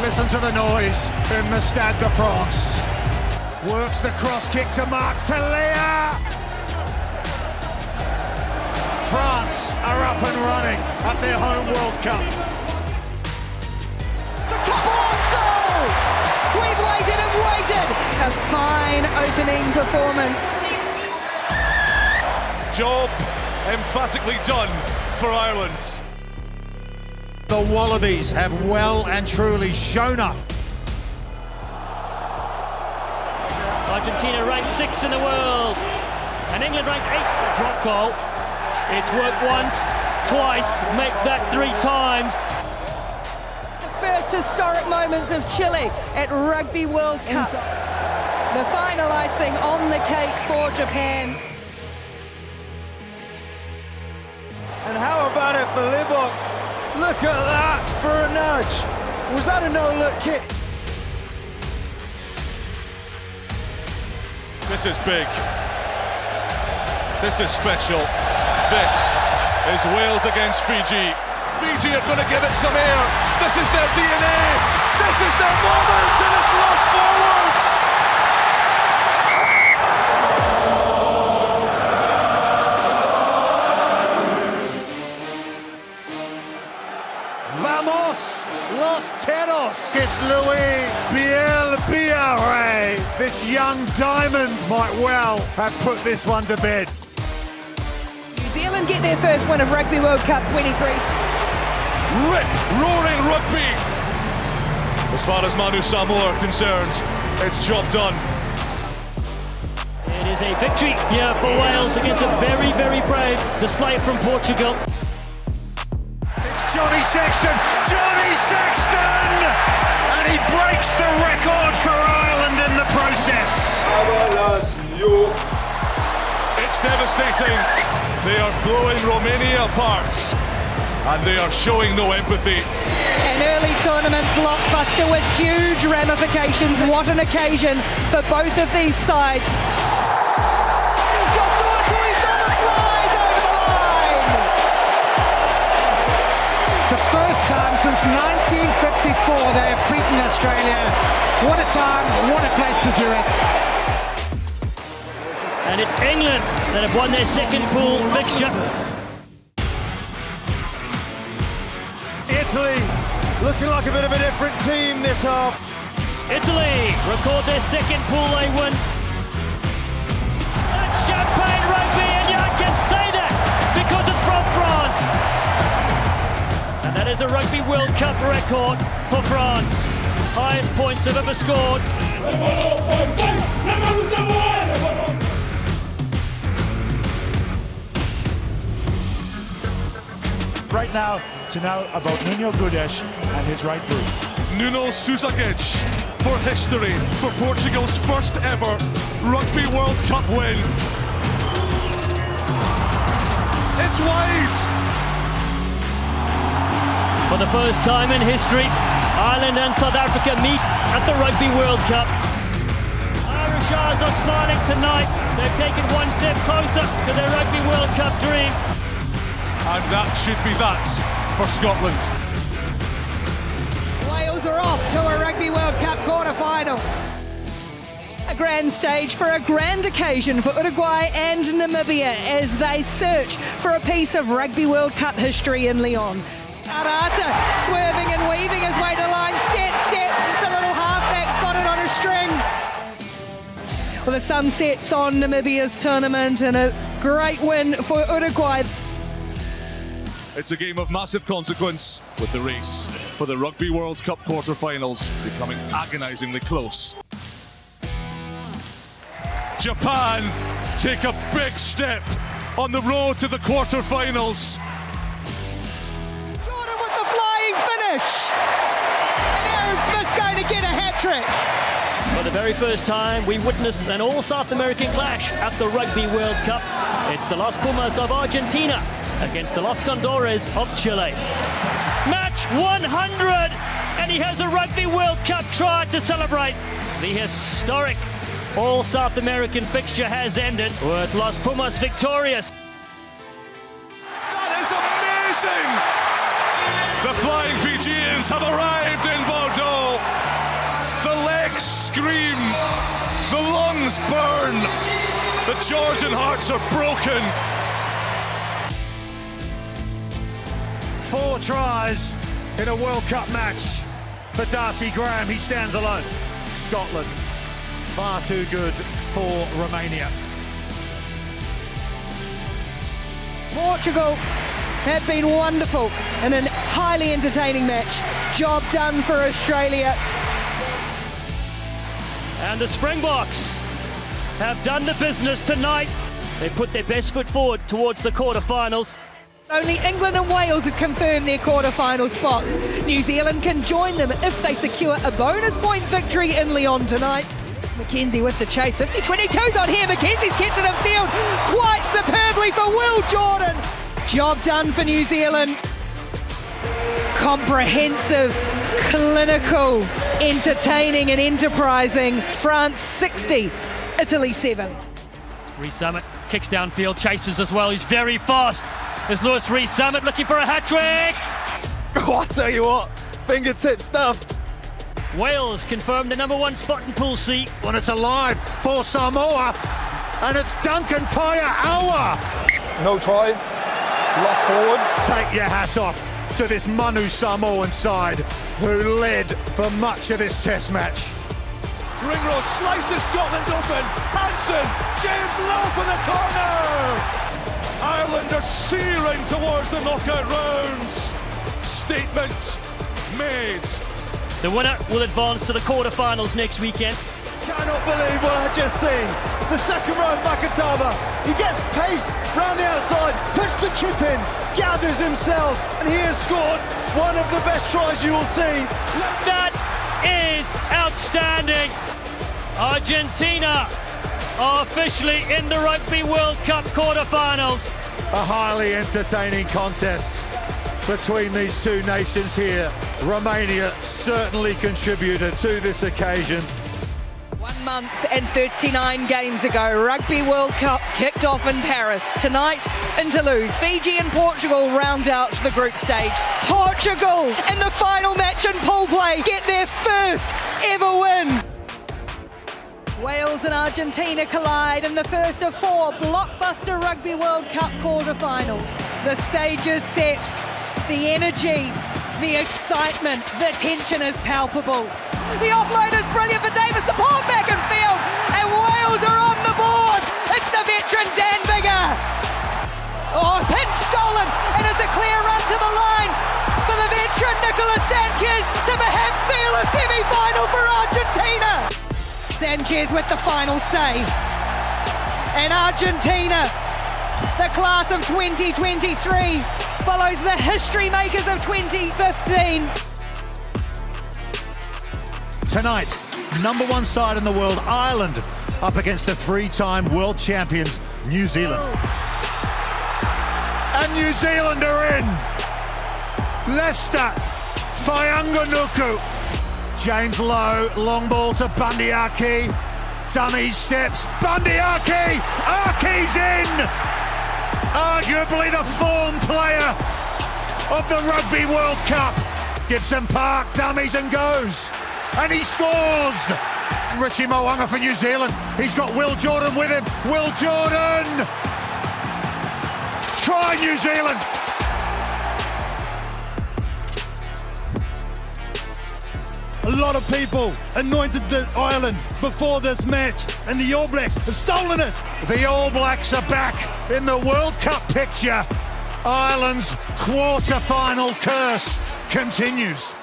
Listen to the noise in the Stade de France. Works the cross kick to Martelia. France are up and running at their home World Cup. The cup also! We've waited and waited. A fine opening performance. Job emphatically done for Ireland. The Wallabies have well and truly shown up. Argentina ranked 6th in the world, and England ranked 8th. A drop goal. It's worked once, twice, make that 3 times. The first historic moments of Chile at Rugby World Cup. The final icing on the cake for Japan. And how about it for Libok? Look at that for a nudge. Was that a no-look kick? This is big. This is special. This is Wales against Fiji. Fiji are going to give it some air. This is their DNA. This is their moment, and it's lost forwards. Vamos, los teros. It's Louis Bielbiarre. This young diamond might well have put this one to bed. New Zealand get their first win of Rugby World Cup 23. Rip-roaring rugby. As far as Manu Samoa are concerned, it's job done. It is a victory here for Wales against a very, very brave display from Portugal. It's Johnny Sexton! Johnny Sexton! And he breaks the record for Ireland in the process. It's devastating. They are blowing Romania apart, and they are showing no empathy. An early tournament blockbuster with huge ramifications. What an occasion for both of these sides. Joshua Tuisama flies over the line. It's the first time since 1954 they have beaten Australia. What a time, what a place to do it. And it's England that have won their second pool fixture. Italy looking like a bit of a different team this half. Italy record their second pool A win. It's champagne rugby, and you can say that because it's from France. And that is a Rugby World Cup record for France. Highest points they've ever scored. Right now, to know about Nuno Guedes and his right boot. Nuno Susagic for history for Portugal's first ever Rugby World Cup win. It's wide! For the first time in history, Ireland and South Africa meet at the Rugby World Cup. Irishers are smiling tonight. They've taken one step closer to their Rugby World Cup dream. And that should be that for Scotland. Wales are off to a Rugby World Cup quarterfinal. A grand stage for a grand occasion for Uruguay and Namibia as they search for a piece of Rugby World Cup history in Lyon. Arata swerving and weaving his way to line, step, the little halfback's got it on a string. Well, the sun sets on Namibia's tournament and a great win for Uruguay. It's a game of massive consequence, with the race for the Rugby World Cup quarterfinals becoming agonisingly close. Japan take a big step on the road to the quarterfinals. Jordan with the flying finish. And Aaron Smith's going to get a hat-trick. For the very first time, we witness an all-South American clash at the Rugby World Cup. It's the Los Pumas of Argentina against the Los Condores of Chile. Match 100, and he has a Rugby World Cup try to celebrate. The historic all-South American fixture has ended with Los Pumas victorious. That is amazing! The Flying Fijians have arrived in Bordeaux. flames burn. The Georgian hearts are broken. 4 tries in a World Cup match for Darcy Graham. He stands alone. Scotland, far too good for Romania. Portugal have been wonderful in a highly entertaining match. Job done for Australia. And the Springboks have done the business tonight. They put their best foot forward towards the quarterfinals. Only England and Wales have confirmed their quarterfinal spots. New Zealand can join them if they secure a bonus point victory in Lyon tonight. Mackenzie with the chase. 50-22's on here. Mackenzie's kept it in field quite superbly for Will Jordan. Job done for New Zealand. Comprehensive, clinical, entertaining and enterprising. France 60, Italy 7. Rees-Zammit kicks downfield, chases as well. He's very fast. There's Lewis Rees-Zammit looking for a hat-trick. Oh, I tell you what, fingertip stuff. Wales confirmed the number 1 spot in Pool C. When it's alive for Samoa, and it's Duncan Paia'aua. No try. It's lost forward. Take your hat off to this Manu Samoan side who led for much of this test match. Ringrose slices Scotland open. Hansen, James Lowe in the corner. Ireland are searing towards the knockout rounds. Statements made. The winner will advance to the quarterfinals next weekend. Cannot believe what I just seen. It's the second row Makatava. He gets pace round the outside, puts the chip in, gathers himself, and he has scored one of the best tries you will see. That is outstanding. Argentina are officially in the Rugby World Cup quarterfinals. A highly entertaining contest between these two nations here. Romania certainly contributed to this occasion. 1 month and 39 games ago, Rugby World Cup kicked off in Paris. Tonight in Toulouse, Fiji and Portugal round out the group stage. Portugal in the final match in pool play get their first ever win. Wales and Argentina collide in the first of 4 blockbuster Rugby World Cup quarterfinals. The stage is set, the energy, the excitement, the tension is palpable. The offload is brilliant for Davis, support back in field, and Wales are on the board. It's the veteran Dan Biggar. Oh, pinch stolen, and it's a clear run to the line for the veteran Nicolas Sanchez to perhaps seal a semi-final for Argentina. Sanchez with the final say. And Argentina, the class of 2023, follows the history makers of 2015. Tonight, number 1 side in the world, Ireland, up against the 3-time world champions, New Zealand. And New Zealand are in. Leicester, Faianganuku. James Lowe, long ball to Bundyaki. Dummy steps, Bundyaki! Arki's in! Arguably the form player of the Rugby World Cup. Gibson Park dummies and goes. And he scores! Richie Mo'unga for New Zealand. He's got Will Jordan with him. Will Jordan! Try New Zealand! A lot of people anointed Ireland before this match, and the All Blacks have stolen it. The All Blacks are back in the World Cup picture. Ireland's quarter-final curse continues.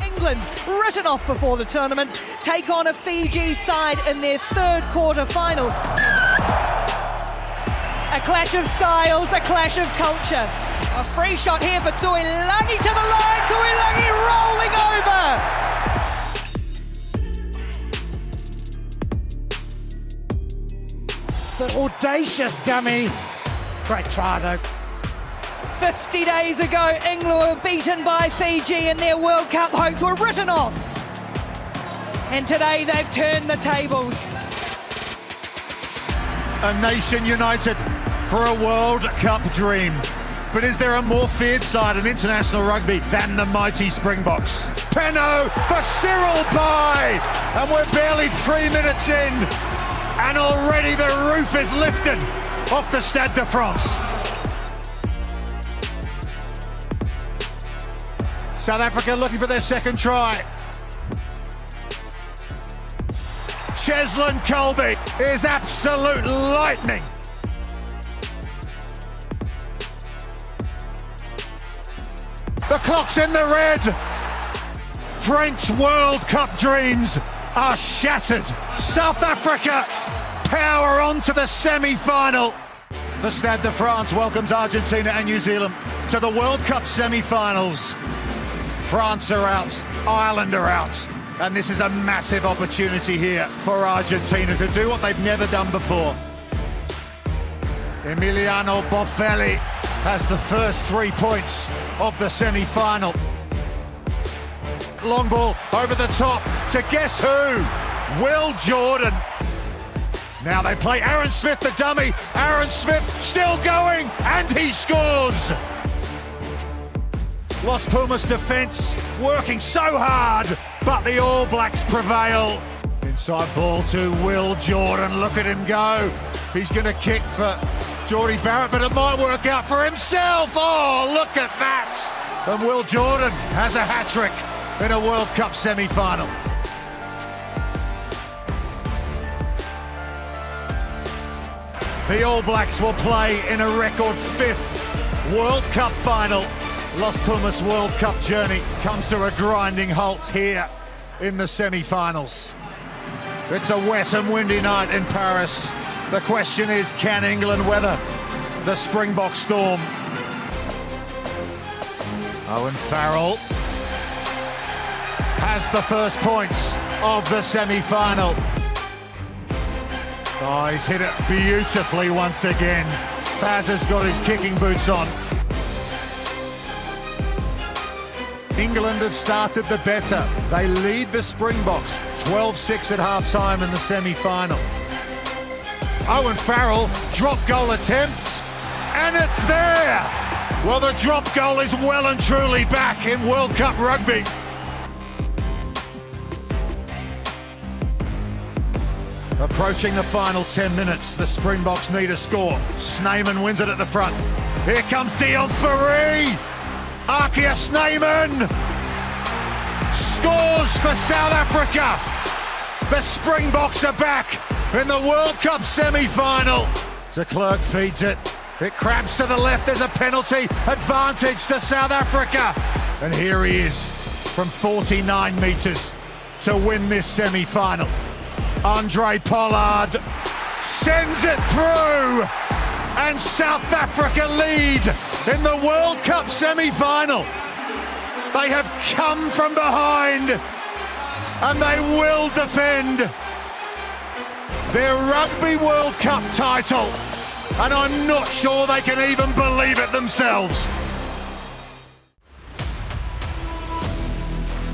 England, written off before the tournament, take on a Fiji side in their 3rd quarter-final. A clash of styles, a clash of culture. A free shot here for Tuilagi to the line, Tuilagi rolling over. The audacious dummy. Great try though. 50 days ago, England were beaten by Fiji and their World Cup hopes were written off. And today they've turned the tables. A nation united for a World Cup dream. But is there a more feared side in international rugby than the mighty Springboks? Penno for Cyril Bai, and we're barely 3 minutes in. and already the roof is lifted off the Stade de France. South Africa looking for their second try. Cheslin Colby is absolute lightning. The clock's in the red. French World Cup dreams are shattered. South Africa power on to the semi-final. The Stade de France welcomes Argentina and New Zealand to the World Cup semi-finals. France are out, Ireland are out, and this is a massive opportunity here for Argentina to do what they've never done before. Emiliano Boffelli has the first 3 points of the semi-final. Long ball over the top to guess who? Will Jordan. Now they play Aaron Smith, the dummy. Aaron Smith still going, and he scores. Los Pumas defence working so hard, but the All Blacks prevail. Inside ball to Will Jordan. Look at him go. He's going to kick for Geordie Barrett, but it might work out for himself. Oh, look at that. And Will Jordan has a hat-trick in a World Cup semi-final. The All Blacks will play in a record 5th World Cup final. Los Pumas World Cup journey comes to a grinding halt here in the semi-finals. It's a wet and windy night in Paris. The question is, can England weather the Springbok storm? Owen Farrell has the first points of the semi-final. Oh, he's hit it beautifully once again. Faz has got his kicking boots on. England have started the better. They lead the Springboks 12-6 at half-time in the semi-final. Owen Farrell, drop goal attempt, and it's there! Well, the drop goal is well and truly back in World Cup rugby. Approaching the final 10 minutes, the Springboks need a score. Snyman wins it at the front. Here comes Dion Ferree! Arkia Snyman scores for South Africa. The Springboks are back in the World Cup semi-final. De Klerk feeds it. It crabs to the left. There's a penalty. Advantage to South Africa. And here he is from 49 metres to win this semi-final. Andre Pollard sends it through. And South Africa lead in the World Cup semi-final. They have come from behind and they will defend their Rugby World Cup title. And I'm not sure they can even believe it themselves.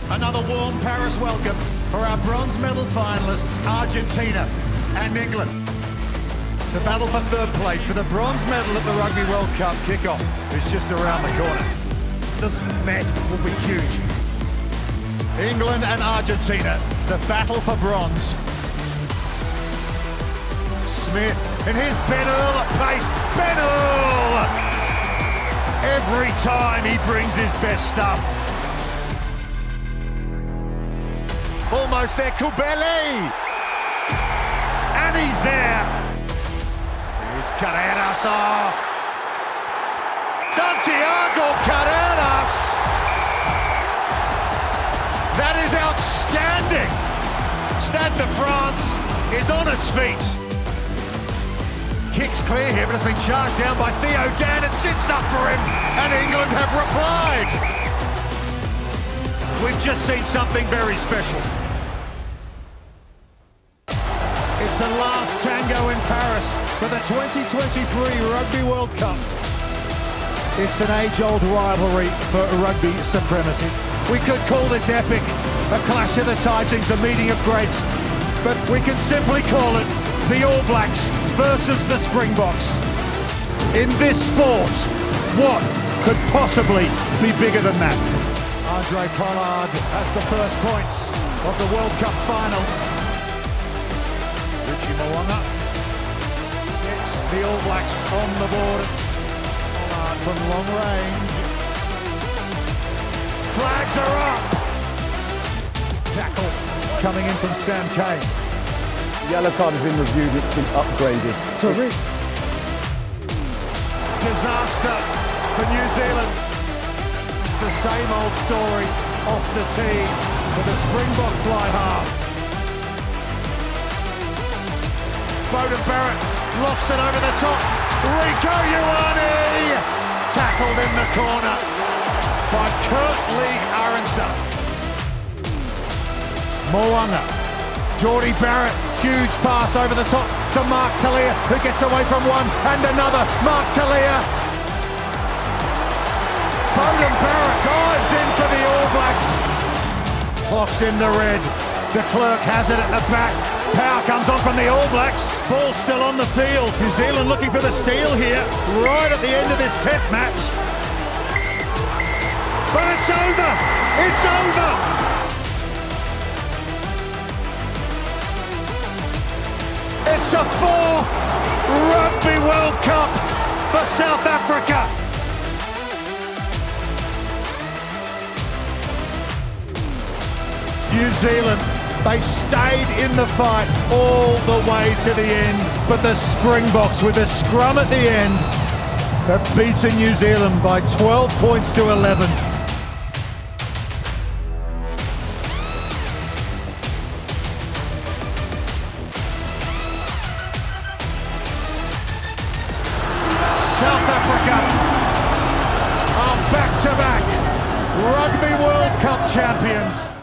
Another warm Paris welcome for our bronze medal finalists, Argentina and England. The battle for third place for the bronze medal at the Rugby World Cup kickoff is just around the corner. This match will be huge. England and Argentina, the battle for bronze. Smith, and here's Ben Earl at pace. Ben Earl! Every time he brings his best stuff. Almost there, Kubeli! And he's there. Here's Carreras. Oh. Santiago Carreras! That is outstanding! Stade de France is on its feet. Kicks clear here, but it's been charged down by Theo Dan. It sits up for him, and England have replied. We've just seen something very special. It's a last tango in Paris for the 2023 Rugby World Cup. It's an age-old rivalry for rugby supremacy. We could call this epic a clash of the titans, a meeting of greats, but we can simply call it the All Blacks versus the Springboks. In this sport, what could possibly be bigger than that? Andre Pollard has the first points of the World Cup final. Mo'unga gets the All Blacks on the board. Pollard from long range. Flags are up. Tackle coming in from Sam Kane. Yellow card has been reviewed, it's been upgraded. Tariq. Disaster for New Zealand. It's the same old story off the tee with a Springbok fly half. Beauden Barrett lofts it over the top. Rieko Ioane tackled in the corner by Kurt Lee Aronson. Mo'unga, Geordie Barrett, huge pass over the top to Mark Talia, who gets away from one and another. Mark Talia. Beauden Barrett dives in for the All Blacks. Clock's in the red. De Klerk has it at the back. Power comes on from the All Blacks. Ball still on the field. New Zealand looking for the steal here, right at the end of this test match. But it's over! It's over! It's a fourth Rugby World Cup for South Africa. New Zealand, they stayed in the fight all the way to the end, but the Springboks, with a scrum at the end, have beaten New Zealand by 12 points to 11. South Africa are back-to-back Rugby World Cup champions.